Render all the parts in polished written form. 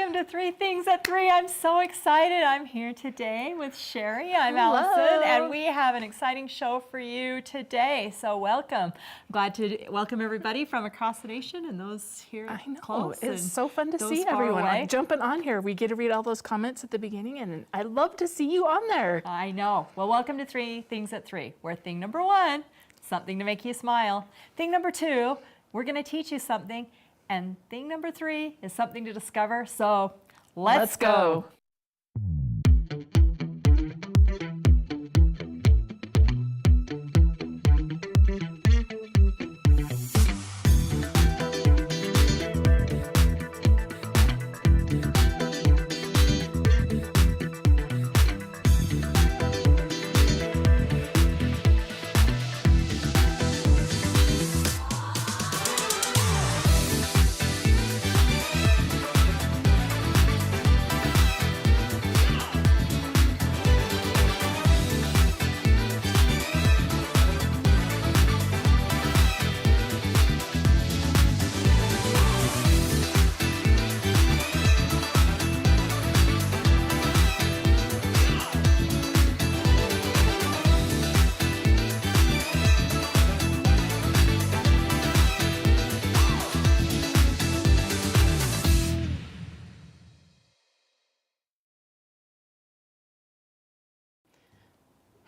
welcome to Three Things at Three. I'm so excited. I'm here today with Cheri. I'm Hello. Allison, and we have an exciting show for you today. So welcome. Glad to welcome everybody from across the nation and those here close. It's so fun to those see far everyone. away. I'm jumping on here. We get to read all those comments at the beginning, and I love to see you on there. I know. Well, welcome to Three Things at Three, where thing number one, something to make you smile. Thing number two, we're going to teach you something. And thing number three is something to discover. So let's go.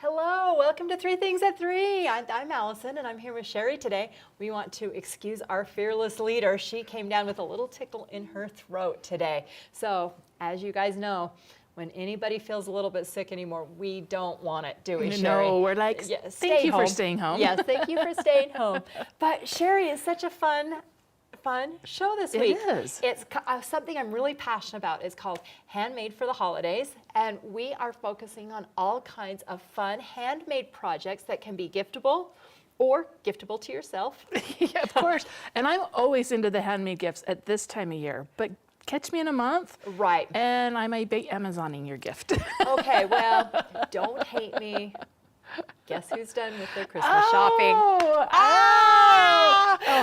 Hello, welcome to Three Things at Three. I'm Allison, and I'm here with Cheri today. We want to excuse our fearless leader. She came down with a little tickle in her throat today. So, as you guys know, when anybody feels a little bit sick anymore, we don't want it, do we, Cheri? No, we're like, thank you for staying home. Yes, thank you for staying home. But Cheri is such a fun show this week. It is. It's something I'm really passionate about. It's called Handmade for the Holidays, and we are focusing on all kinds of fun handmade projects that can be giftable or giftable to yourself. Yeah, of course. And I'm always into the handmade gifts at this time of year, but catch me in a month. Right. And I might be Amazoning your gift. Okay, well, don't hate me. Guess who's done with their Christmas shopping?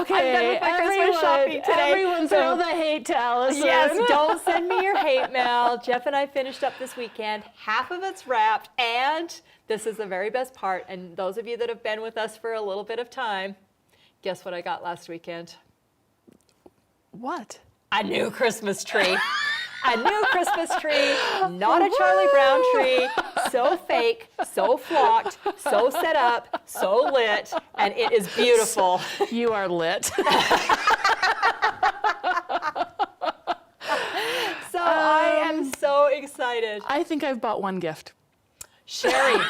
Okay, I'm done with my Christmas shopping today. Everyone throw the hate to Allison. Yes, don't send me your hate mail. Jeff and I finished up this weekend. Half of it's wrapped, and this is the very best part. And those of you that have been with us for a little bit of time, guess what I got last weekend? What? A new Christmas tree. A new Christmas tree, not a Charlie Brown tree, so fake, so flocked, so set up, so lit, and it is beautiful. You are lit. So I am so excited. I think I've bought one gift. Cheri,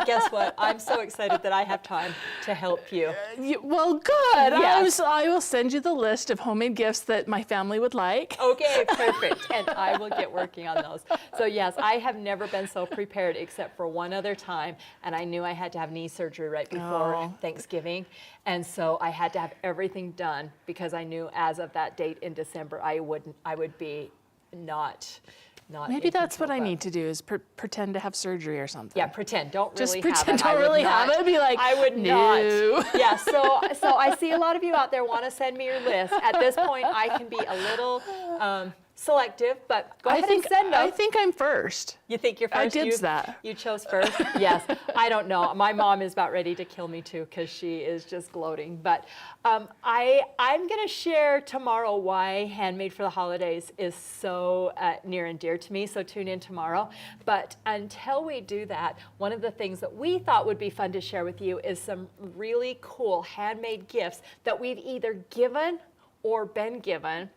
guess what? I'm so excited that I have time to help you. Well, good. Yes. I will send you the list of homemade gifts that my family would like. Okay, perfect. And I will get working on those. So yes, I have never been so prepared except for one other time. And I knew I had to have knee surgery right before Thanksgiving. And so I had to have everything done because I knew as of that date in December, I would be not Maybe that's what I need to do is pretend to have surgery or something. Yeah, pretend. Don't really Just have pretend it. don't really have it. Be like, I would no. not. Yeah, so I see a lot of you out there want to send me your list. At this point, I can be a little selective, but go ahead and send them. I think I'm first. You think you're first? I dibs that. You chose first? Yes. I don't know. My mom is about ready to kill me too because she is just gloating. But I'm going to share tomorrow why Handmade for the Holidays is so near and dear to me. So tune in tomorrow. But until we do that, one of the things that we thought would be fun to share with you is some really cool handmade gifts that we've either given or been given.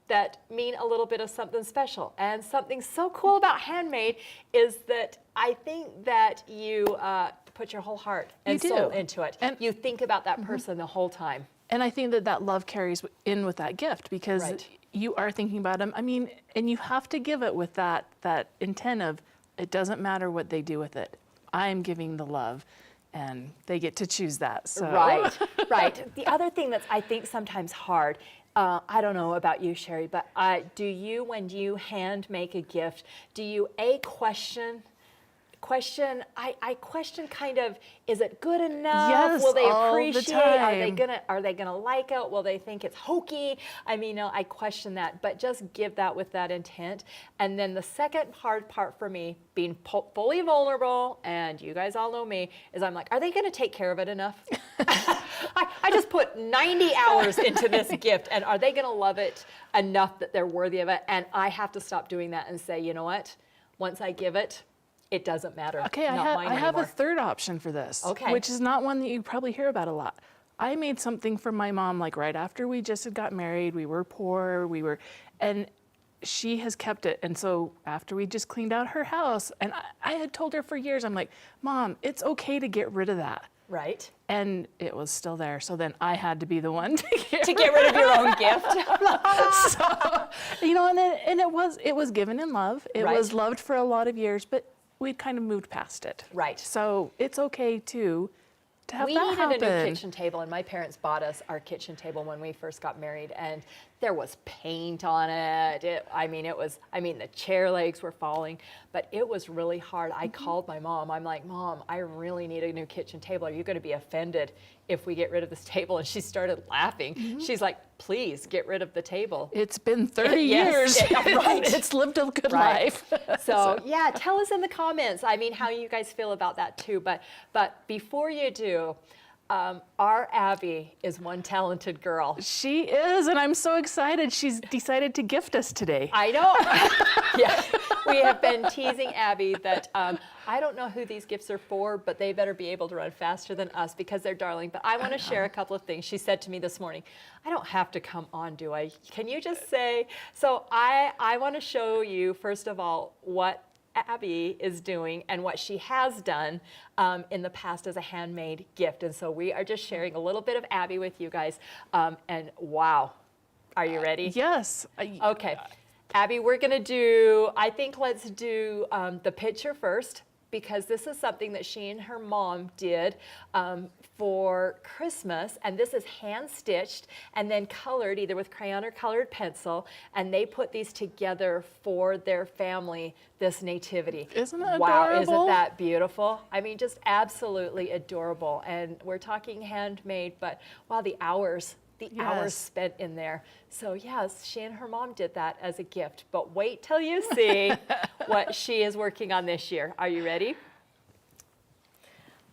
That mean a little bit of something special. And something so cool about handmade is that I think that you put your whole heart and soul into it. And you think about that person the whole time. And I think that love carries in with that gift because you are thinking about them. I mean, and you have to give it with that intent of it doesn't matter what they do with it. I'm giving the love. And they get to choose that. So. Right, right. The other thing that's I think sometimes hard, I don't know about you, Cheri, but do you, when you hand make a gift, do you question question, I question kind of, is it good enough? Yes, Will they all the appreciate? time. Are they gonna like it? Will they think it's hokey? I mean, I question that, but just give that with that intent. And then the second hard part for me, being fully vulnerable, and you guys all know me, is I'm like, are they gonna take care of it enough? I just put 90 hours into this gift, and are they gonna love it enough that they're worthy of it? And I have to stop doing that and say, you know what? Once I give it, it doesn't matter. Okay, I have a third option for this, Okay. which is not one that you probably hear about a lot. I made something for my mom, like right after we just had got married. We were poor, and she has kept it. And so after we just cleaned out her house, and I had told her for years, I'm like, Mom, it's okay to get rid of that. Right. And it was still there. So then I had to be the one to Get rid of your own gift. So, and it was given in love. It Right. was loved for a lot of years, but we'd kind of moved past it. Right. So it's okay to have We that needed happen. a new kitchen table, and my parents bought us our kitchen table when we first got married, and there was paint on it. The chair legs were falling, but it was really hard. I called my mom. I'm like, Mom, I really need a new kitchen table. Are you going to be offended if we get rid of this table? And she started laughing. She's like, please get rid of the table. It's been 30 Yes, years. right. It's lived a good Right. life. So yeah, tell us in the comments, how you guys feel about that too. But before you do, our Abby is one talented girl. She is, and I'm so excited. She's decided to gift us today. I know. Yeah, we have been teasing Abby that I don't know who these gifts are for, but they better be able to run faster than us because they're darling. But I want to share a couple of things. She said to me this morning, I don't have to come on, do I? Can you just say? So I want to show you, first of all, what Abby is doing and what she has done in the past as a handmade gift. And so we are just sharing a little bit of Abby with you guys. And wow, are you ready? Yes. Okay. Abby, we're going to do, I think let's do the picture first, because this is something that she and her mom did for Christmas, and this is hand stitched and then colored either with crayon or colored pencil, and they put these together for their family, this nativity. Isn't it wow, adorable? isn't that beautiful? I mean, just absolutely adorable. And we're talking handmade, but wow, the hours Yes. spent in there. So yes, she and her mom did that as a gift, but wait till you see what she is working on this year. Are you ready?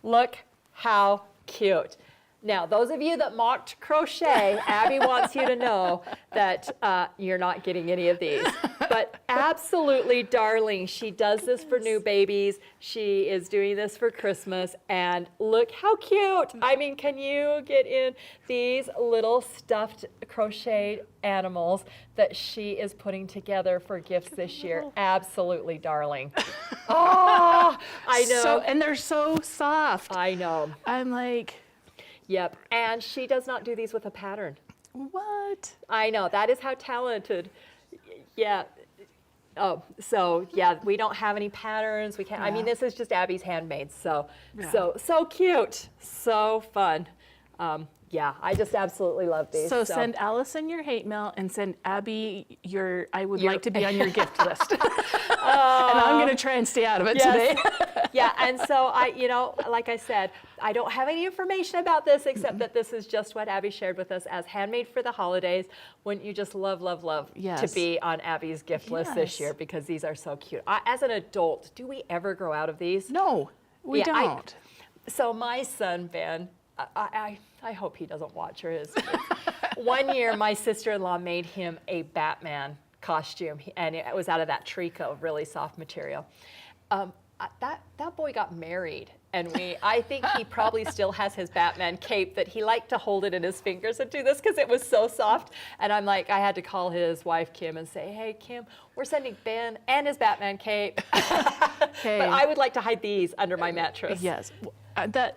Look how cute. Now, those of you that mocked crochet, Abby wants you to know that you're not getting any of these. But absolutely darling, she does this for new babies. She is doing this for Christmas, and look how cute. I mean, can you get in these little stuffed crocheted animals that she is putting together for gifts this year? Absolutely darling. Oh, I know. And they're so soft. I know. I'm like, Yep, and she does not do these with a pattern. what? I know, that is how talented, yeah. Oh, so yeah, we don't have any patterns. We can't, I mean, Yeah. this is just Abby's handmade, so Yeah. so cute, so fun. Yeah, I just absolutely love these. So send Allison your hate mail and send Abby I would like to be on your gift list. And I'm going to try and stay out of it today. Yeah, and so like I said, I don't have any information about this except that this is just what Abby shared with us as handmade for the holidays. Wouldn't you just love to Yes. be on Abby's gift list this Yes. year, because these are so cute. As an adult, do we ever grow out of these? No, we Yeah, don't. So my son, Ben, I hope he doesn't watch or his. One year, my sister-in-law made him a Batman costume, and it was out of that tricot, really soft material. That boy got married, and I think he probably still has his Batman cape that he liked to hold it in his fingers and do this because it was so soft. And I'm like, I had to call his wife, Kim, and say, hey, Kim, we're sending Ben and his Batman cape. Okay. But I would like to hide these under my mattress. Yes. That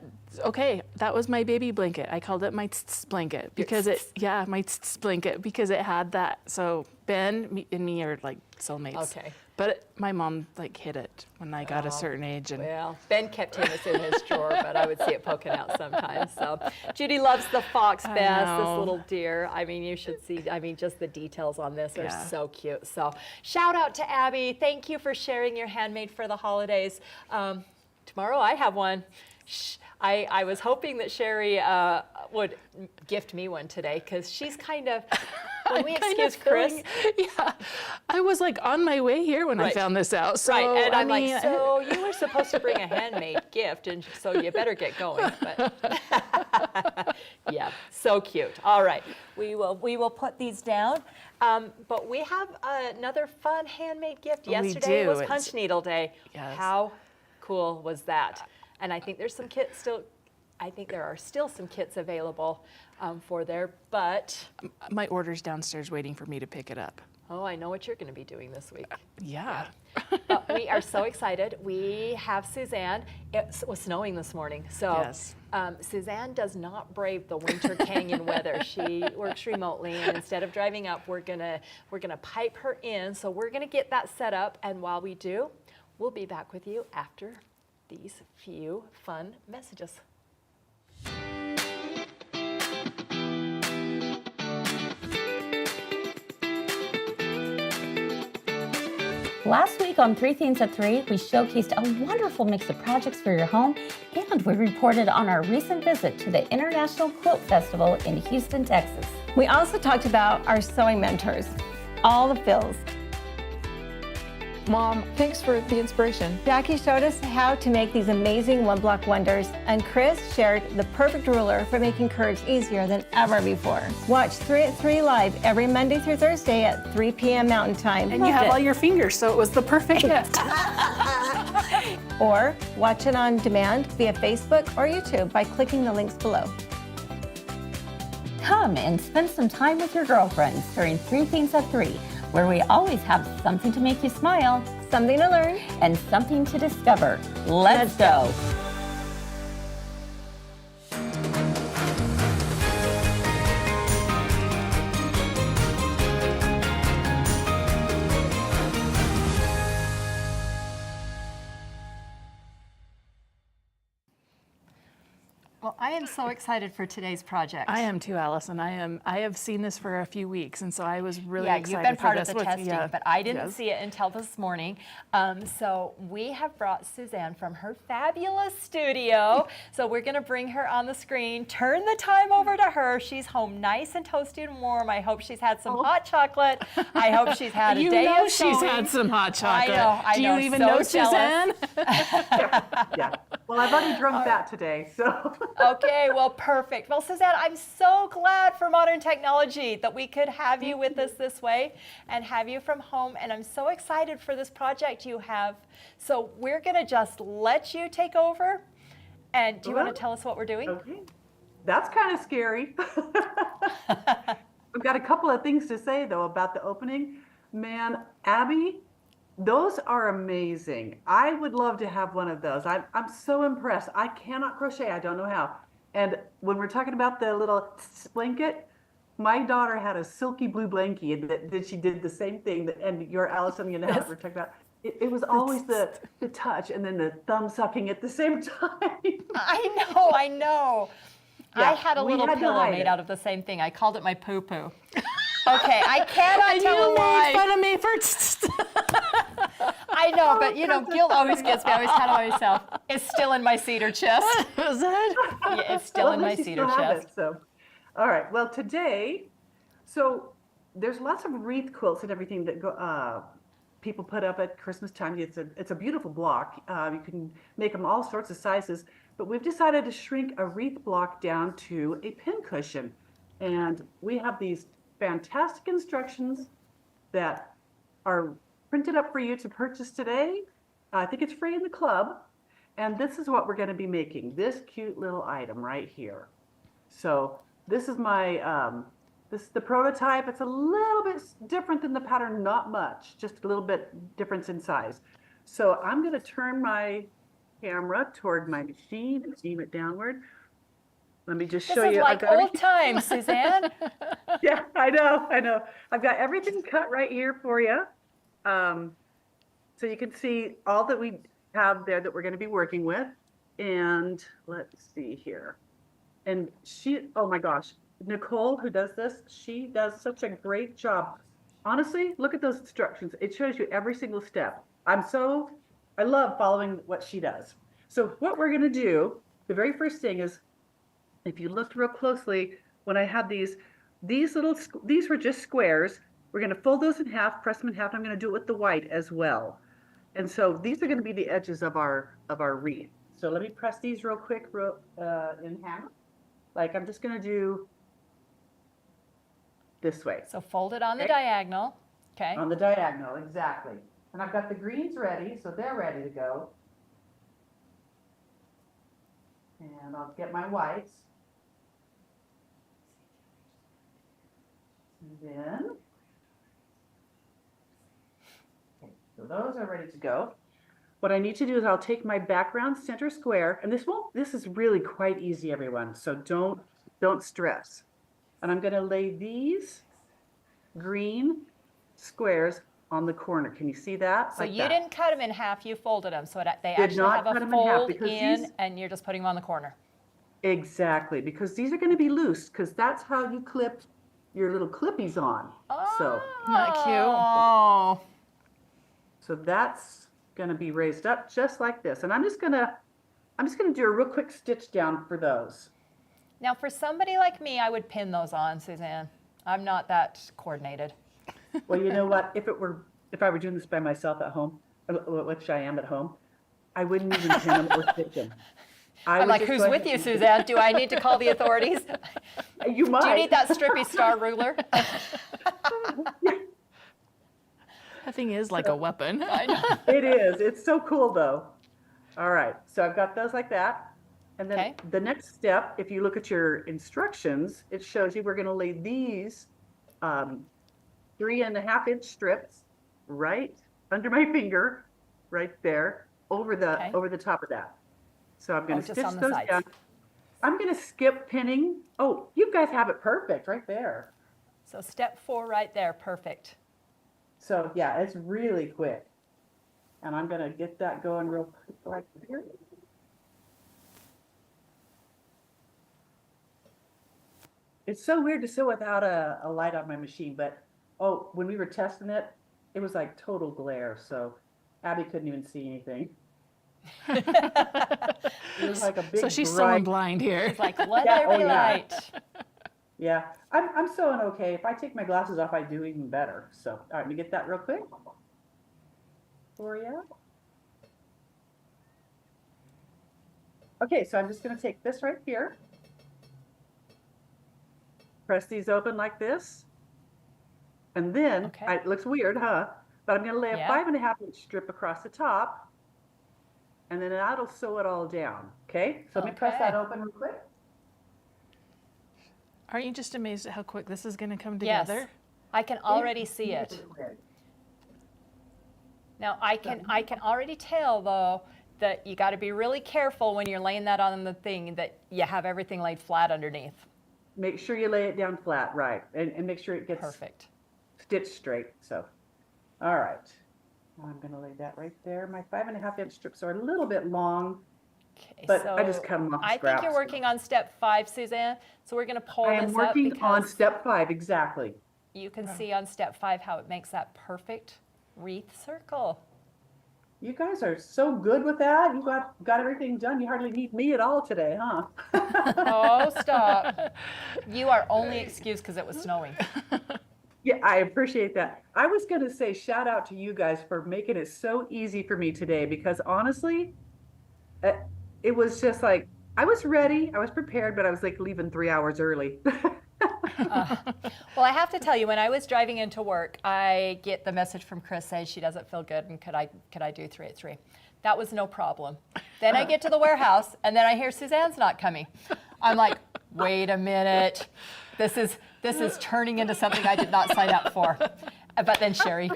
was my baby blanket. I called it my tss blanket because my tss blanket because it had that. So Ben and me are like soulmates. Okay. But my mom like hid it when I got a certain age. And Well, Ben kept his in his drawer, but I would see it poking out sometimes. So Judy loves the fox best, this know. little deer. I mean, you should see, just the details on this are Yeah. so cute. So shout out to Abby. Thank you for sharing your handmade for the holidays. Tomorrow I have one. I was hoping that Cheri would gift me one today because she's kind of, when we excuse Chris. Yeah, I was like on my way here when I found this out. So, Right, and I I'm mean, like, so you were supposed to bring a handmade gift, and so you better get going. But yeah, so cute. All right, we will put these down. But we have another fun handmade gift. Yesterday was Punch Needle Day. Yes. How cool was that? And I think there's some kits still. I think there are still some kits available for there, but my order's downstairs waiting for me to pick it up. oh, I know what you're going to be doing this week. Yeah. But we are so excited. We have Suzanne. It was snowing this morning, so Yes. Suzanne does not brave the winter canyon weather. She works remotely, and instead of driving up, we're gonna pipe her in. So we're gonna get that set up, and while we do, we'll be back with you after these few fun messages. Last week on 3 Themes at 3, we showcased a wonderful mix of projects for your home, and we reported on our recent visit to the International Quilt Festival in Houston, Texas. We also talked about our sewing mentors, all the fills. Mom, thanks for the inspiration. Jackie showed us how to make these amazing one-block wonders, and Chris shared the perfect ruler for making curves easier than ever before. Watch 3 at 3 live every Monday through Thursday at 3 p.m. Mountain Time. And you have all your fingers, so it was the perfect gift. Or watch it on demand via Facebook or YouTube by clicking the links below. Come and spend some time with your girlfriends during 3 Themes at 3, where we always have something to make you smile, Something to learn. and something to discover. Let's go. Well, I am so excited for today's project. I am too, Allison. I have seen this for a few weeks, and so I was really Yeah, excited you've been for part of this. the What's- testing, yeah. but I didn't Yes. see it until this morning. So we have brought Suzanne from her fabulous studio. So we're going to bring her on the screen, turn the time over to her. She's home nice and toasty and warm. I hope she's had some hot chocolate. I hope she's had a You day know of she's sewing. had some hot chocolate. I Do know, you even so know, jealous. Suzanne? Yeah. Well, I've already drunk that today, so. Okay, well, perfect. Well, Suzanne, I'm so glad for modern technology that we could have you with us this way and have you from home. And I'm so excited for this project you have. So we're going to just let you take over. And do you want to tell us what we're doing? Okay. That's kind of scary. I've got a couple of things to say, though, about the opening. Man, Abby, those are amazing. I would love to have one of those. I'm so impressed. I cannot crochet. I don't know how. And when we're talking about the little blanket, my daughter had a silky blue blankie that she did the same thing. And your Allison, we're talking about. It was always the touch and then the thumb sucking at the same time. I know. Yeah, I had a we little had to pillow hide made it. out of the same thing. I called it my poo-poo. Okay, I cannot tell a You made lie. fun of me for. I know, but guilt always gets me. I always tell myself, it's still in my cedar chest. Was that? Yeah, it's still Well, in at my least you cedar still have chest. it, so. All right, well, today, so there's lots of wreath quilts and everything that people put up at Christmas time. It's a beautiful block. You can make them all sorts of sizes, but we've decided to shrink a wreath block down to a pin cushion. And we have these fantastic instructions that are printed up for you to purchase today. I think it's free in the club. And this is what we're going to be making, this cute little item right here. So this is this is the prototype. It's a little bit different than the pattern, not much, just a little bit difference in size. So I'm going to turn my camera toward my machine and beam it downward. Let me just show This is you. like old times, Suzanne. Yeah, I know. I've got everything cut right here for you. So you can see all that we have there that we're going to be working with. And let's see here. And oh my gosh, Nicole, who does this, she does such a great job. Honestly, look at those instructions. It shows you every single step. I love following what she does. So what we're going to do, the very first thing is, if you looked real closely, when I had these were just squares. We're going to fold those in half, press them in half. And I'm going to do it with the white as well. And so these are going to be the edges of our wreath. So let me press these real quick in hand. Like I'm just going to do this way. So fold it on the diagonal. Okay. On the diagonal, exactly. And I've got the greens ready, so they're ready to go. And I'll get my whites. And then, okay, so those are ready to go. What I need to do is I'll take my background center square, and this is really quite easy, everyone, so don't stress. And I'm going to lay these green squares on the corner. Can you see that? So Like you that. didn't cut them in half, you folded them. So they Did actually not have cut a 'em in half fold because in, these- and you're just putting them on the corner. Exactly, because these are going to be loose, because that's how you clip your little clippies on. So, Not cute. Oh. so that's going to be raised up just like this. And I'm just going to do a real quick stitch down for those. Now, for somebody like me, I would pin those on, Suzanne. I'm not that coordinated. Well, you know what? If I were doing this by myself at home, which I am at home, I wouldn't even pin them or stitch them. I'm like, who's with you, Suzanne? Do I need to call the authorities? You might. Do you need that strippy star ruler? That thing is like a weapon. I know. It is. It's so cool, though. All right. So I've got those like that. And then Okay. the next step, if you look at your instructions, it shows you we're going to lay these 3.5-inch strips right under my finger, right there, over the top of that. So I'm going to just stitch on the those sides. down. I'm going to skip pinning. Oh, you guys have it perfect right there. So step 4 right there, perfect. So yeah, it's really quick. And I'm going to get that going real quick right here. It's so weird to sew without a light on my machine, but when we were testing it, it was like total glare. So Abby couldn't even see anything. It was like a big So she's bright, sewing blind here. It's like, let Yeah, there be oh, yeah. light. Yeah, I'm sewing okay. If I take my glasses off, I do even better. So, all right, let me get that real quick for you. Okay, so I'm just going to take this right here. Press these open like this. And then, Okay. it looks weird, huh? But I'm going to lay a Yeah. 5.5-inch strip across the top. And then that'll sew it all down. Okay? So let me press Okay. that open real quick. Aren't you just amazed at how quick this is going to come Yes. together? I can already see it. Now, I can already tell, though, that you got to be really careful when you're laying that on the thing, that you have everything laid flat underneath. Make sure you lay it down flat, right? And make sure it gets Perfect. stitched straight. So, all right. I'm going to lay that right there. My 5.5-inch strips are a little bit long, Okay, but so I just cut them off I think you're working on step 5, Suzanne. So we're going to pull I this am up working on because step 5, exactly. you can see on step 5 how it makes that perfect wreath circle. You guys are so good with that. You got everything done. You hardly need me at all today, huh? Oh, stop. You are only excused because it was snowing. Yeah, I appreciate that. I was going to say shout out to you guys for making it so easy for me today, because honestly, it was just like, I was ready, I was prepared, but I was like leaving 3 hours early. Well, I have to tell you, when I was driving into work, I get the message from Chris saying she doesn't feel good and could I do 3 at 3. That was no problem. Then I get to the warehouse and then I hear Suzanne's not coming. I'm like, wait a minute. This is turning into something I did not sign up for. But then Cheri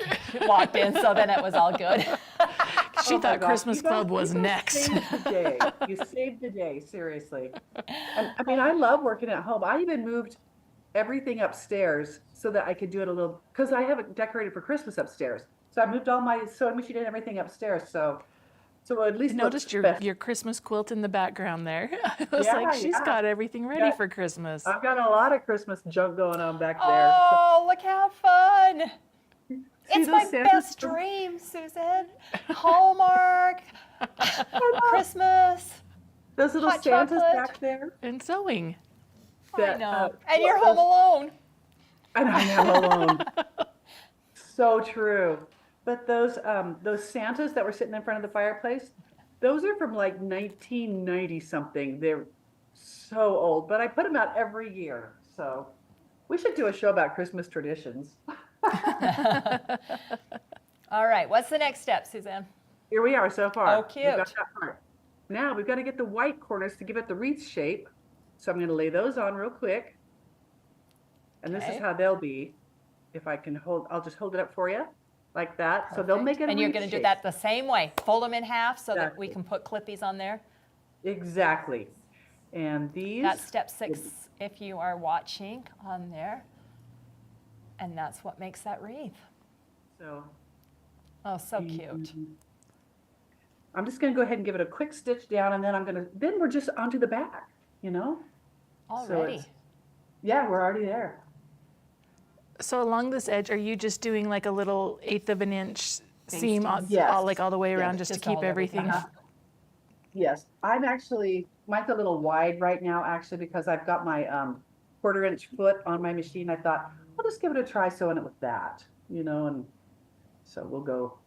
walked in, so then it was all good. She Oh my thought gosh, Christmas you guys- Club was you guys next. Saved the day. You saved the day, seriously. And I mean, I love working at home. I even moved everything upstairs so that I could do it a little, because I haven't decorated for Christmas upstairs. So I moved all my sewing machine and everything upstairs. So at least I noticed looks best. your Christmas quilt in the background there. I was Yeah, like, she's yeah. got everything ready for Christmas. I've got a lot of Christmas junk going on back there. Oh, look how fun. See It's those my Santas? best dream, Susan. Hallmark, Christmas. Those little hot Santas chocolate. back there. And sewing. I that, know. And you're home alone. And I am alone. So true. But those Santas that were sitting in front of the fireplace, those are from like 1990 something. They're so old, but I put them out every year. So we should do a show about Christmas traditions. All right, what's the next step, Suzanne? Here we are so far. Oh, We've cute. got that part. Now we've got to get the white corners to give it the wreath shape. So I'm going to lay those on real quick. And this Okay. is how they'll be. If I can I'll just hold it up for you like that. So they'll make it a And you're wreath going to do shape. that the same way. Fold them in half so that we Exactly. can put clippies on there. Exactly. And these. That's step 6 if you are watching on there. And that's what makes that wreath. So Oh, so cute. I'm just going to go ahead and give it a quick stitch down, and then we're just onto the back, you know? Already. Yeah, we're already there. So along this edge, are you just doing like a little 1/8 of an inch seam all, Yes. all the way around just to just keep all everything? Yes, mine's a little wide right now, actually, because I've got my 1/4 inch foot on my machine. I thought, I'll just give it a try sewing it with that, you know, and so we'll go.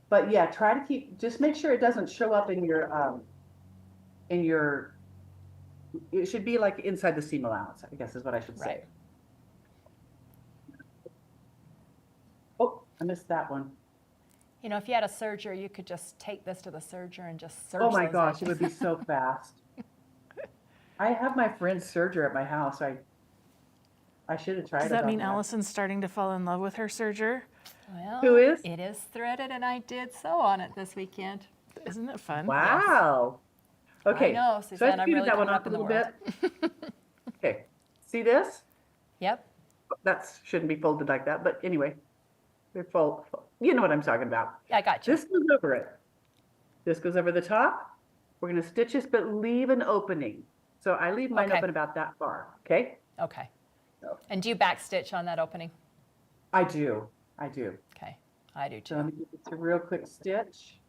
But yeah, try to just make sure it doesn't show up in your, it should be like inside the seam allowance, I guess is what I should say. Right. Oh, I missed that one. You know, if you had a serger, you could just take this to the serger and just serge Oh my those gosh, it edges. would be so fast. I have my friend's serger at my house. I should have tried it. Does that on mean Allison's starting to fall in love with her serger? Well, Who is? It is threaded, and I did sew on it this weekend. Isn't it fun? Wow. Okay. I know, so Suzanne, I I'm speeded really that one coming up up a in the little bit. Okay. See this? Yep. That shouldn't be folded like that, but anyway, they're you know what I'm talking about. I got you. This goes over it. This goes over the top. We're going to stitch this, but leave an opening. So I leave mine Okay. open about that far. Okay. Okay. So. And do you back stitch on that opening? I do. Okay. I do So let too. me give this a real quick stitch.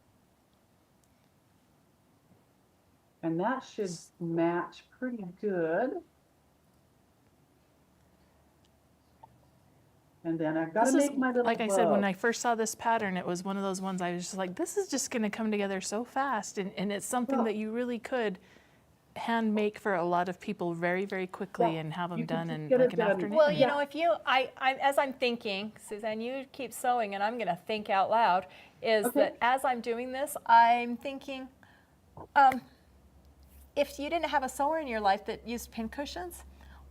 And that should match pretty good. And then I've got to This is, make my little like I said, when bow. I first saw this pattern, it was one of those ones I was just like, this is just going to come together so fast. And it's something Well- that you really could hand make for a lot of people very, very quickly Yeah, and have them you can done just in get it like an done. afternoon. Well, you Yeah. know, if you, as I'm thinking, Suzanne, you keep sewing, and I'm going to think out loud, is Okay. that as I'm doing this, I'm thinking, if you didn't have a sewer in your life that used pin cushions,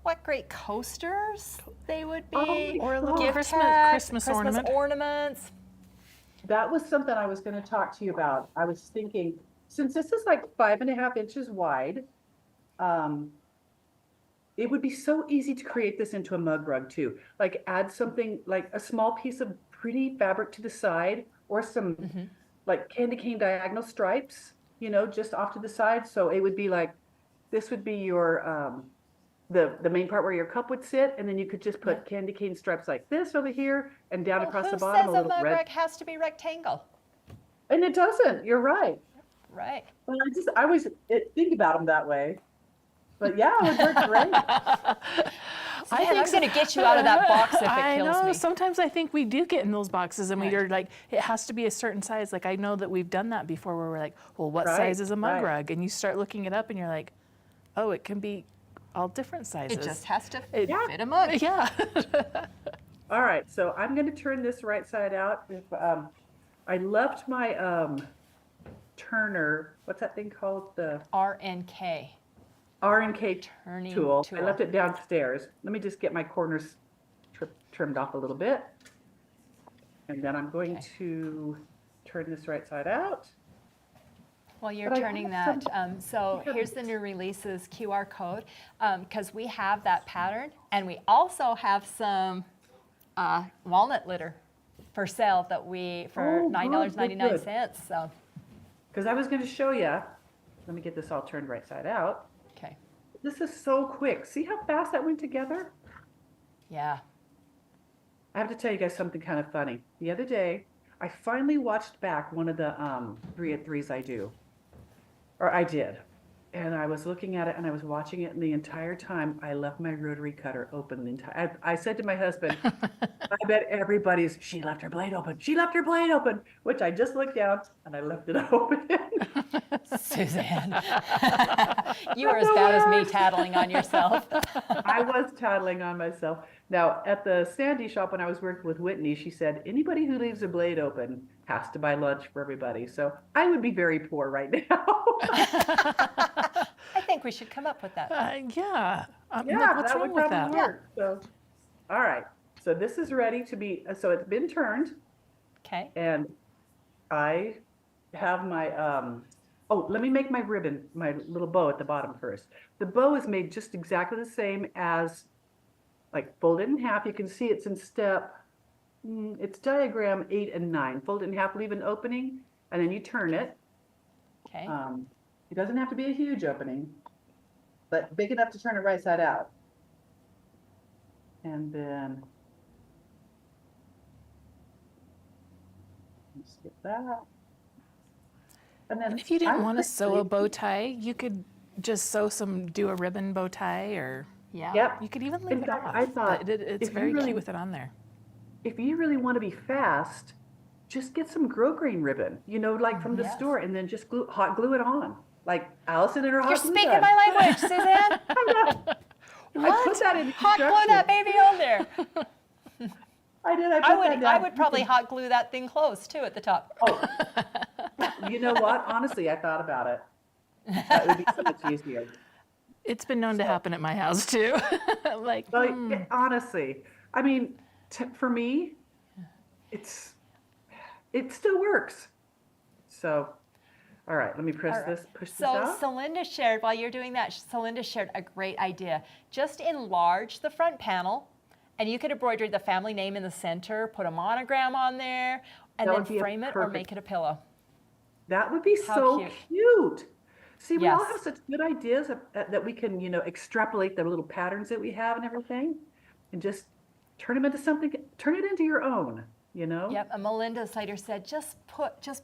what great coasters they would be. Oh, Or a little gift Christmas, tags, Christmas ornament. ornaments. That was something I was going to talk to you about. I was thinking, since this is like 5.5 inches wide, it would be so easy to create this into a mug rug too. Like add something like a small piece of pretty fabric to the side, or some like candy cane diagonal stripes, you know, just off to the side. So it would be like, this would be your, the main part where your cup would sit, and then you could just put candy cane stripes like this over here and down Well, across who the bottom says a a little mug red. rug has to be rectangle? And it doesn't, you're right. Right. Well, I always think about them that way. But yeah, it would work great. Suzanne, I'm going to get you out of that box if it I kills know. me. Sometimes I think we do get in those boxes and Right. we're like, it has to be a certain size. Like I know that we've done that before where we're like, well, what Right, size is a mug right. rug? And you start looking it up and you're like, oh, it can be all different sizes. It just has to It- fit a mug. Yeah. All right, so I'm going to turn this right side out. If I left my turner, what's that thing called? The R&K. R&K Turning tool. I tool. left it downstairs. Let me just get my corners trimmed off a little bit. And then I'm going to turn this right side out. While you're But I turning have that, so here's the new releases QR code, because we have that pattern, and we also have some walnut litter for sale that for Oh, $9.99. So, Because I was going to show you. Let me get this all turned right side out. okay. This is so quick. See how fast that went together? Yeah. I have to tell you guys something kind of funny. The other day, I finally watched back one of the 3 at 3s I do. Or I did. And I was looking at it and I was watching it, and the entire time I left my rotary cutter open. I said to my husband, I bet she left her blade open. She left her blade open, which I just looked down and I left it open. Suzanne, you are as bad as me tattling on yourself. I was tattling on myself. Now, at the Sandy shop when I was working with Whitney, she said, anybody who leaves a blade open has to buy lunch for everybody. So I would be very poor right now. I think we should come up with that. Yeah. Yeah, what's that wrong would with probably that? work. So, all right. So this is ready to be, so it's been turned, Okay. and I have my, oh, let me make my ribbon, my little bow at the bottom first. The bow is made just exactly the same as, like, fold it in half. You can see it's in step, it's diagram 8 and 9. Fold it in half, leave an opening, and then you turn it. Okay. It doesn't have to be a huge opening, but big enough to turn it right side out. And then skip that. And then If you didn't I want to sew a quickly- bow tie, you could just do a ribbon bow tie, or Yeah. Yep. you could even In leave it fact, off. I thought but it's if you very really- cute with it on there. If you really want to be fast, just get some grosgrain ribbon, like from the Yes. store, and then just hot glue it on, like Allison and her hot You're glue speaking gun. my language, Suzanne. I put that in Hot glue that instructions. baby on there. I did. I put I that would. down. I would probably hot glue that thing closed too at the top. Oh, you know what? Honestly, I thought about it. That would be so much easier. It's been known to happen at my house too. Like, Like, honestly, I mean, for me, it still works. So, all right, let me press this, push this So out. Celinda shared, while you're doing that, Celinda shared a great idea. Just enlarge the front panel, and you could embroider the family name in the center, put a monogram on there, and That then would be frame it or perfect. make it a pillow. That would be How so cute. cute. See, we all Yes. have such good ideas that we can, extrapolate the little patterns that we have and everything, and just turn them into something, turn it into your own, Yep, and Melinda Slater said, just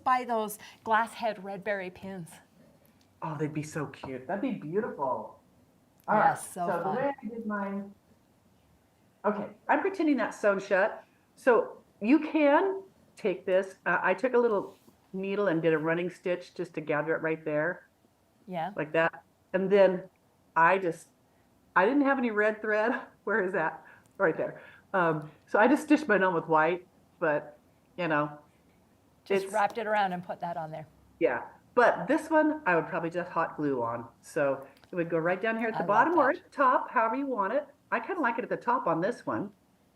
buy those glass head red berry pins. Oh, they'd be so cute. That'd be beautiful. All right, Yes, so the fun. way I did mine. Okay, I'm pretending that's sewn shut. So you can take this. I took a little needle and did a running stitch just to gather it right there, Yeah. like that. And then I didn't have any red thread. Where is that? Right there. So I just stitched mine on with white, but Just it's- wrapped it around and put that on there. Yeah, but this one I would probably just hot glue on. So it would go right down here at the I love bottom or that. at the top, however you want it. I kind of like it at the top on this one.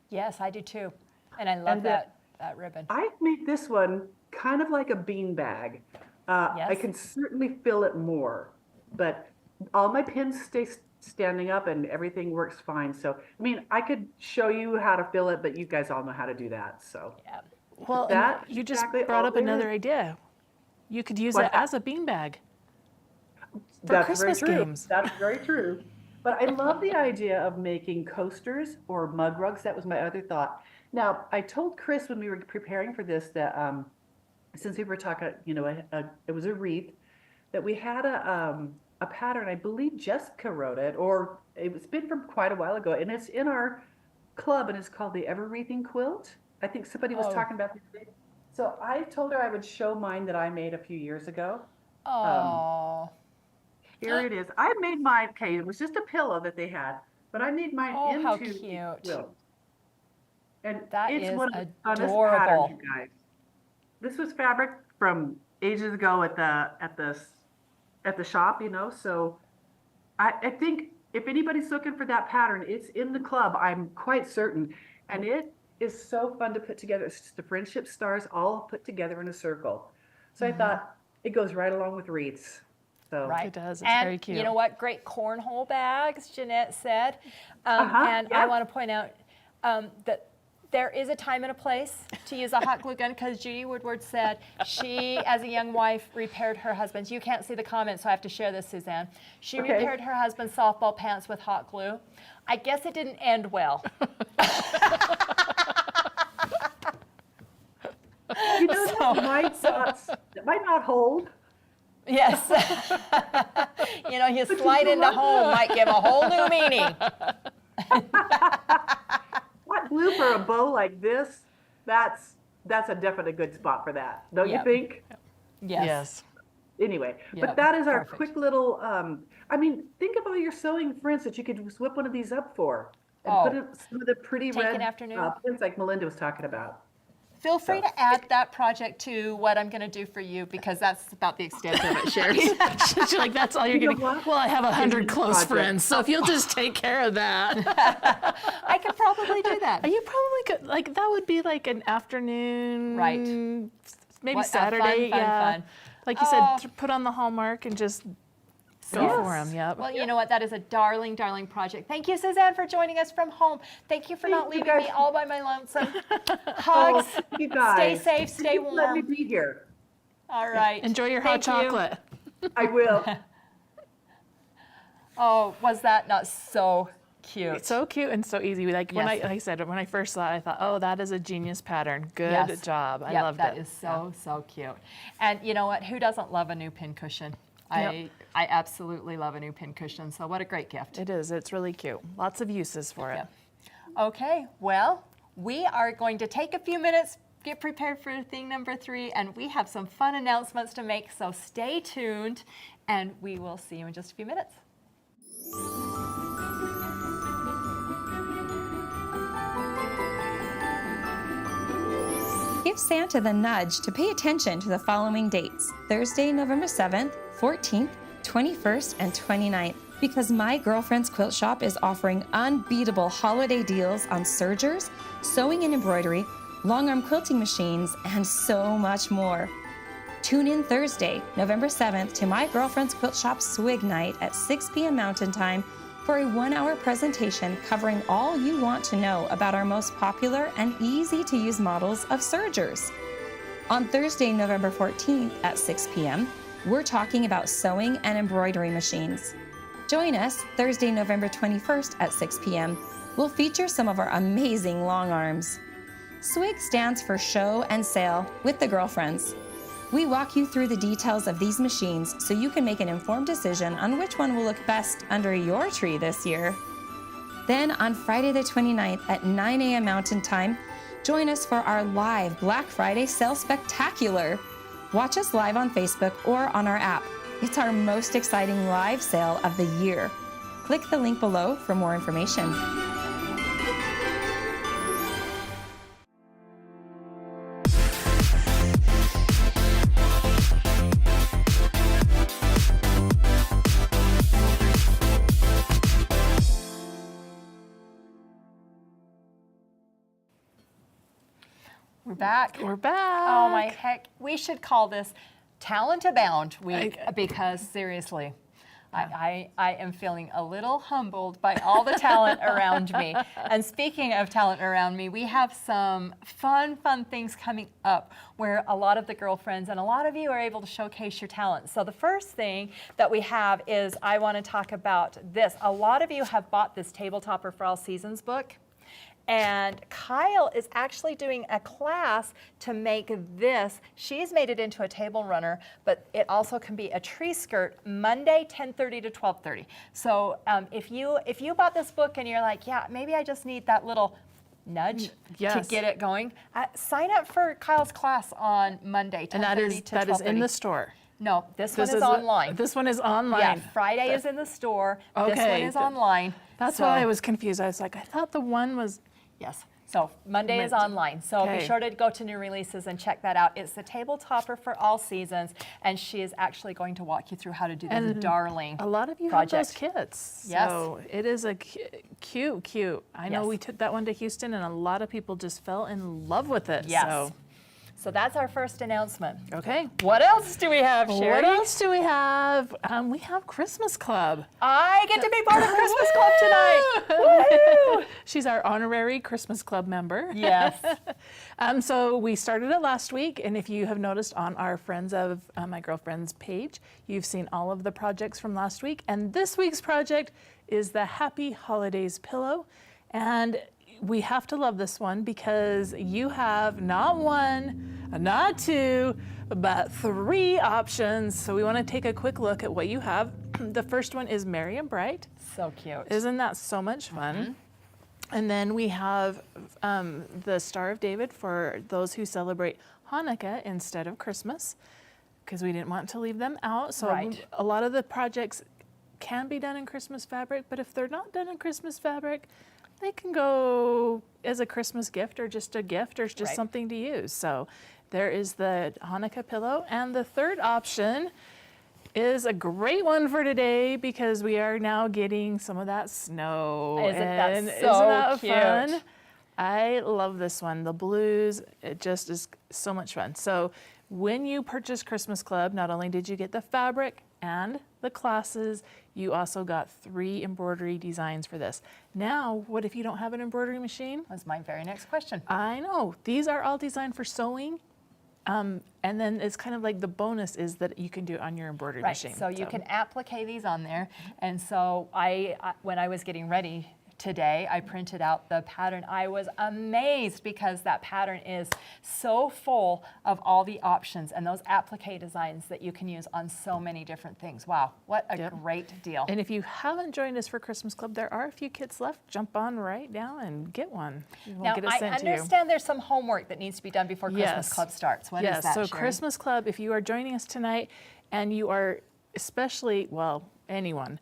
Yes, I do too. And I love And the- that ribbon. I made this one kind of like a bean bag. I Yes. can certainly fill it more, but all my pins stay standing up and everything works fine. So, I mean, I could show you how to fill it, but you guys all know how to do that. So, Yeah. well, and that you just exactly brought all up there another is. idea. You could use What's it that? as a beanbag. For That's Christmas very true. games. That's very true. But I love the idea of making coasters or mug rugs. That was my other thought. Now, I told Chris when we were preparing for this that since we were talking, it was a wreath, that we had a pattern. I believe Jessica wrote it, or it's been from quite a while ago, and it's in our club, and it's called the Ever Wreathing Quilt. I think somebody was Oh. talking about this. So I told her I would show mine that I made a few years ago. Oh. Here it is. I made mine. Okay, it was just a pillow that they had, but I made mine Oh, into how a cute. quilt. And That it's is one of the funnest adorable. patterns, you guys. This was fabric from ages ago at the shop, So I think if anybody's looking for that pattern, it's in the club. I'm quite certain, and it is so fun to put together. It's just the friendship stars all put together in a circle. So I thought it goes right along with wreaths. So Right. It does. It's and very cute. you know what? Great cornhole bags, Jeanette said. And I yeah. want to point out that there is a time and a place to use a hot glue gun because Judy Woodward said she, as a young wife, repaired her husband's. You can't see the comments, so I have to share this, Suzanne. She repaired her husband's softball pants with hot glue. I guess it didn't end well. You know, that might not hold. Yes. You know, you slide into home might give a whole new meaning. Hot glue for a bow like this, that's a definite good spot for that, don't you think? Yes. Anyway, Yep, but that is our perfect. quick little, I mean, think about your sewing friends that you could just whip one of these up for. And put in some of the pretty Take red an afternoon. pins like Melinda was talking about. Feel free to add that project to what I'm going to do for you because that's about the extent of it, Cheri. She's like, that's all you're You know getting. what? Well, I have 100 close project. friends, so if you'll just take care of that. I could probably do that. You probably could, like, that would be like an afternoon. Right. Maybe What- Saturday. fun. Like you said, put on the Hallmark and just go Yes. for them. Yep. Well, you know what? That is a darling, darling project. Thank you, Suzanne, for joining us from home. Thank you for not Thank you, leaving me guys. all by my lonesome. Hugs. You guys. Stay safe. Stay Let me warm. be here. All right. Enjoy your hot Thank you. chocolate. I will. Oh, was that not so cute? It's so cute and so easy. Like when Yes. like I said, when I first saw it, I thought, oh, that is a genius pattern. Good Yes. job. I Yep, loved that it. is so cute. And you know what? Who doesn't love a new pin cushion? I absolutely love a new pin cushion. So what a great gift. It is. It's really cute. Lots of uses for it. Yep. Okay, well, we are going to take a few minutes, get prepared for thing number 3, and we have some fun announcements to make, so stay tuned, and we will see you in just a few minutes. Give Santa the nudge to pay attention to the following dates: Thursday, November 7th, 14th, 21st, and 29th, because My Girlfriend's Quilt Shop is offering unbeatable holiday deals on sergers, sewing and embroidery, long arm quilting machines, and so much more. Tune in Thursday, November 7th to My Girlfriend's Quilt Shop Swig Night at 6 p.m. Mountain Time for a 1-hour presentation covering all you want to know about our most popular and easy-to-use models of sergers. On Thursday, November 14th at 6 p.m., we're talking about sewing and embroidery machines. Join us Thursday, November 21st at 6 p.m. We'll feature some of our amazing long arms. SWIG stands for Show and Sale with the Girlfriends. We walk you through the details of these machines so you can make an informed decision on which one will look best under your tree this year. Then on Friday the 29th at 9 a.m. Mountain Time, join us for our live Black Friday Sale Spectacular. Watch us live on Facebook or on our app. It's our most exciting live sale of the year. Click the link below for more information. We're back. We're back. Oh my heck, we should call this Talent Abound Week because seriously, I am feeling a little humbled by all the talent around me. And speaking of talent around me, we have some fun things coming up where a lot of the girlfriends and a lot of you are able to showcase your talent. So the first thing that we have is I want to talk about this. A lot of you have bought this Table Topper for All Seasons book. And Kyle is actually doing a class to make this. She's made it into a table runner, but it also can be a tree skirt Monday, 10:30 to 12:30. So if you bought this book and you're like, yeah, maybe I just need that little nudge Yes. to get it going, sign up for Kyle's class on Monday, 10:30 And that is to 12:30. in the store. No, this one is is online. This one is online. Yeah, Friday is in the store. This one Okay. is online. That's So- why I was confused. I was like, I thought the one was. Yes. So Monday is online. So be Okay. sure to go to new releases and check that out. It's the Table Topper for All Seasons, and she is actually going to walk you through how to do this darling A lot of you project. have those kits. Yes. So it is a cute. I know Yes. we took that one to Houston, and a lot of people just fell in love with it. Yes. So So that's our first announcement. Okay. What else do we have, Cheri? What else do we have? We have Christmas Club. I get to be part of Christmas Club tonight. Woo! She's our honorary Christmas Club member. Yes. So we started it last week, and if you have noticed on our Friends of My Girlfriend's page, you've seen all of the projects from last week. And this week's project is the Happy Holidays pillow. And we have to love this one because you have not one, not two, but 3 options. So we want to take a quick look at what you have. The first one is Merry and Bright. So cute. Isn't that so much fun? And then we have the Star of David for those who celebrate Hanukkah instead of Christmas, because we didn't want to leave them out. So Right. a lot of the projects can be done in Christmas fabric, but if they're not done in Christmas fabric, they can go as a Christmas gift or just a gift or just Right. something to use. So there is the Hanukkah pillow. And the third option is a great one for today because we are now getting some of that snow. Isn't that and so isn't that cute? fun? I love this one. The blues, it just is so much fun. So when you purchase Christmas Club, not only did you get the fabric and the classes, you also got 3 embroidery designs for this. Now, what if you don't have an embroidery machine? That's my very next question. I know. These are all designed for sewing. And then it's kind of like the bonus is that you can do it on your embroidery Right, machine. so you can applique these on there. And so when I was getting ready today, I printed out the pattern. I was amazed because that pattern is so full of all the options and those applique designs that you can use on so many different things. Wow, what a Yep. great deal. And if you haven't joined us for Christmas Club, there are a few kits left. Jump on right now and get one. We'll Now, get it I sent to you. understand there's some homework that needs to be done before Christmas Yes. Club starts. What is Yes, that, so Cheri? Christmas Club, if you are joining us tonight and you are especially, well, anyone,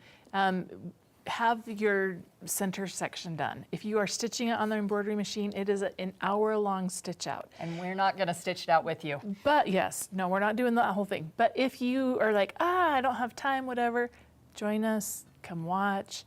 have your center section done. If you are stitching it on the embroidery machine, it is an hour-long stitch out. And we're not going to stitch it out with you. But yes, no, we're not doing that whole thing. But if you are like, I don't have time, whatever, join us, come watch.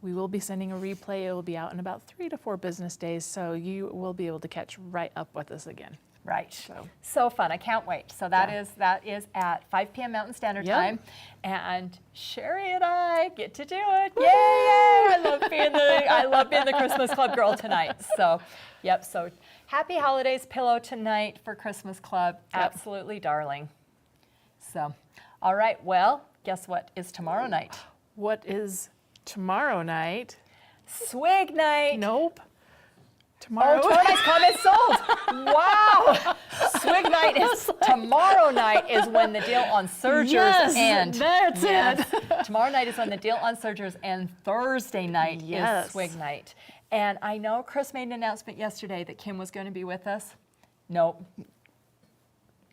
We will be sending a replay. It will be out in about 3 to 4 business days, so you will be able to catch right up with us again. Right. So. So fun. I can't wait. So that Yeah. is at 5 p.m. Mountain Standard Yep. Time. And Cheri and I get to do it. Yay! I love being the Christmas Club girl tonight. So, yep. So happy holidays pillow tonight for Christmas Club. Yep. Absolutely darling. So, all right. Well, guess what is tomorrow night? What is tomorrow night? Swig night. Nope. Tomorrow. Oh, tomorrow night's comment sold. Wow. Swig night is tomorrow night is when the deal on sergers Yes, end. that's it. Tomorrow night is when the deal on sergers and Thursday night Yes. is swig night. And I know Chris made an announcement yesterday that Kim was going to be with us. Nope.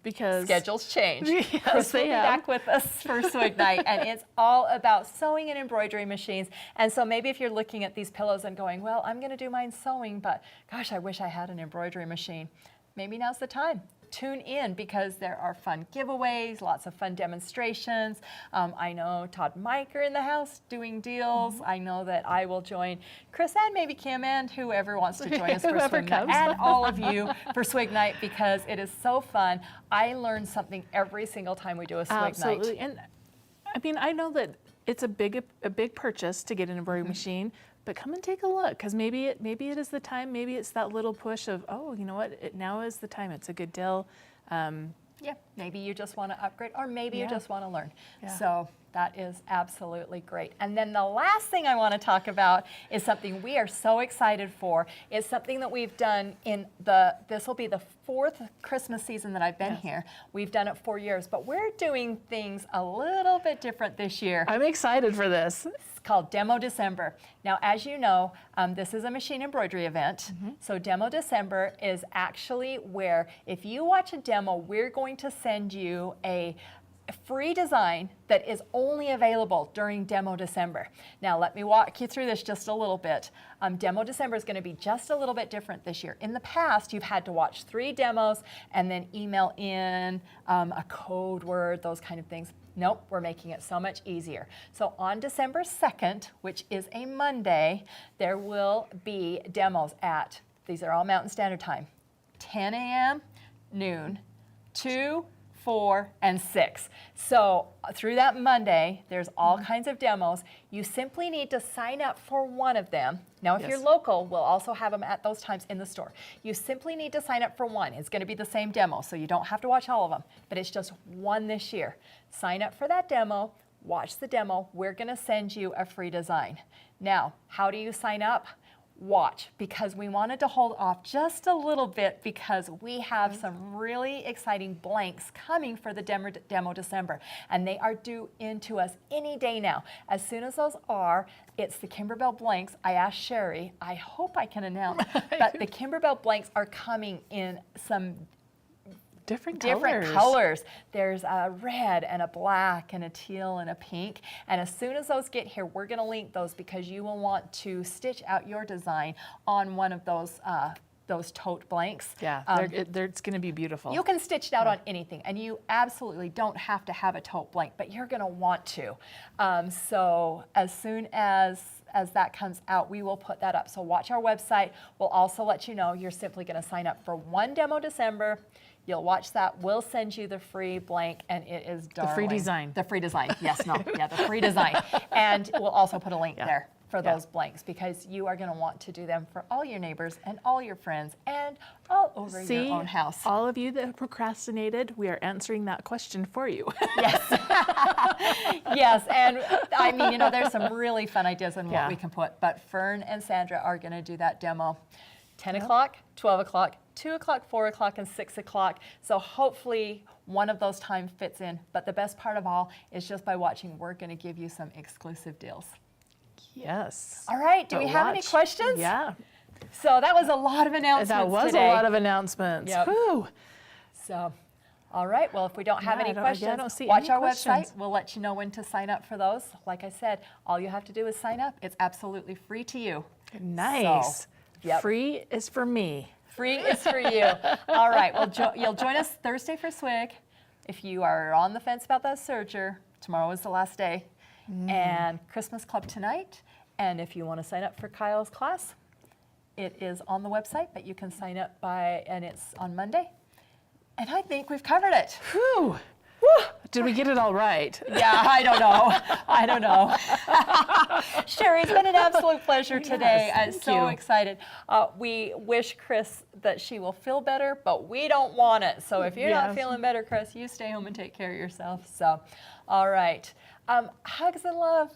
Because Schedules change. Yes, Chris will they be have. back with us for swig night, and it's all about sewing and embroidery machines. And so maybe if you're looking at these pillows and going, well, I'm going to do mine sewing, but gosh, I wish I had an embroidery machine. Maybe now's the time. Tune in because there are fun giveaways, lots of fun demonstrations. I know Todd and Mike are in the house doing deals. I know that I will join Chris and maybe Kim and whoever wants to join us for Whoever swig night, comes. and all of you for swig night because it is so fun. I learn something every single time we do a swig absolutely. night. And I mean, I know that it's a big purchase to get an embroidery machine, but come and take a look because maybe it is the time. Maybe it's that little push of, oh, you know what? Now is the time. It's a good deal. Yeah, maybe you just want to upgrade or maybe you Yeah. just want to learn. Yeah. So that is absolutely great. And then the last thing I want to talk about is something we are so excited for. It's something that we've done this will be the 4th Christmas season that I've been here. We've done it 4 years, but we're doing things a little bit different this year. I'm excited for this. It's called Demo December. Now, as you know, this is a machine embroidery event. So Demo December is actually where if you watch a demo, we're going to send you a free design that is only available during Demo December. Now, let me walk you through this just a little bit. Demo December is going to be just a little bit different this year. In the past, you've had to watch 3 demos and then email in a code word, those kind of things. Nope, we're making it so much easier. So on December 2nd, which is a Monday, there will be demos at, these are all Mountain Standard Time, 10 a.m., noon, 2, 4, and 6. So through that Monday, there's all kinds of demos. You simply need to sign up for one of them. Now, if you're local, we'll also have them at those times in the store. You simply need to sign up for one. It's going to be the same demo, so you don't have to watch all of them, but it's just one this year. Sign up for that demo, watch the demo. We're going to send you a free design. Now, how do you sign up? Watch, because we wanted to hold off just a little bit because we have some really exciting blanks coming for the demo December, and they are due into us any day now. As soon as those are, it's the Kimberbell blanks. I asked Cheri, I hope I can announce, but the Kimberbell blanks are coming in some Different colors. There's a red and a black and a teal and a pink. And as soon as those get here, we're going to link those because you will want to stitch out your design on one of those tote blanks. Yeah, it's going to be beautiful. You can stitch it out on anything, and you absolutely don't have to have a tote blank, but you're going to want to. So as soon as that comes out, we will put that up. So watch our website. We'll also let you know you're simply going to sign up for one demo December. You'll watch that. We'll send you the free blank, and it is darling. The free design. The free design. Yes, no. Yeah, the free design. And we'll also put a link there for those blanks because you are going to want to do them for all your neighbors and all your friends and all over your own house. All of you that procrastinated, we are answering that question for you. Yes. Yes, and I mean, you know, there's some really fun ideas on what we can put, but Fern and Sandra are going to do that demo 10 o'clock, 12 o'clock, 2 o'clock, 4 o'clock, and 6 o'clock. So hopefully one of those times fits in. But the best part of all is just by watching, we're going to give you some exclusive deals. Yes. All right, do we have any questions? Yeah. So that was a lot of announcements That was today. a lot of announcements. Yep. Whew. So, all right, well, if we don't have any questions, I don't see watch any our questions. website. We'll let you know when to sign up for those. Like I said, all you have to do is sign up. It's absolutely free to you. Nice. So, yep. Free is for me. Free is for you. All right, well, you'll join us Thursday for Swig. If you are on the fence about that serger, tomorrow is the last day. And Christmas Club tonight. And if you want to sign up for Kyle's class, it is on the website, but you can sign up and it's on Monday. And I think we've covered it. Whew. Did we get it all right? Yeah, I don't know. I don't know. Cheri, it's been an absolute pleasure today. I'm so excited. We wish Chris that she will feel better, but we don't want it. So if you're not feeling better, Chris, you stay home and take care of yourself. So, all right. Hugs and love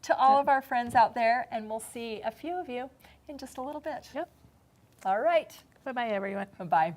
to all of our friends out there, and we'll see a few of you in just a little bit. Yep. All right. Bye-bye, everyone. Bye-bye.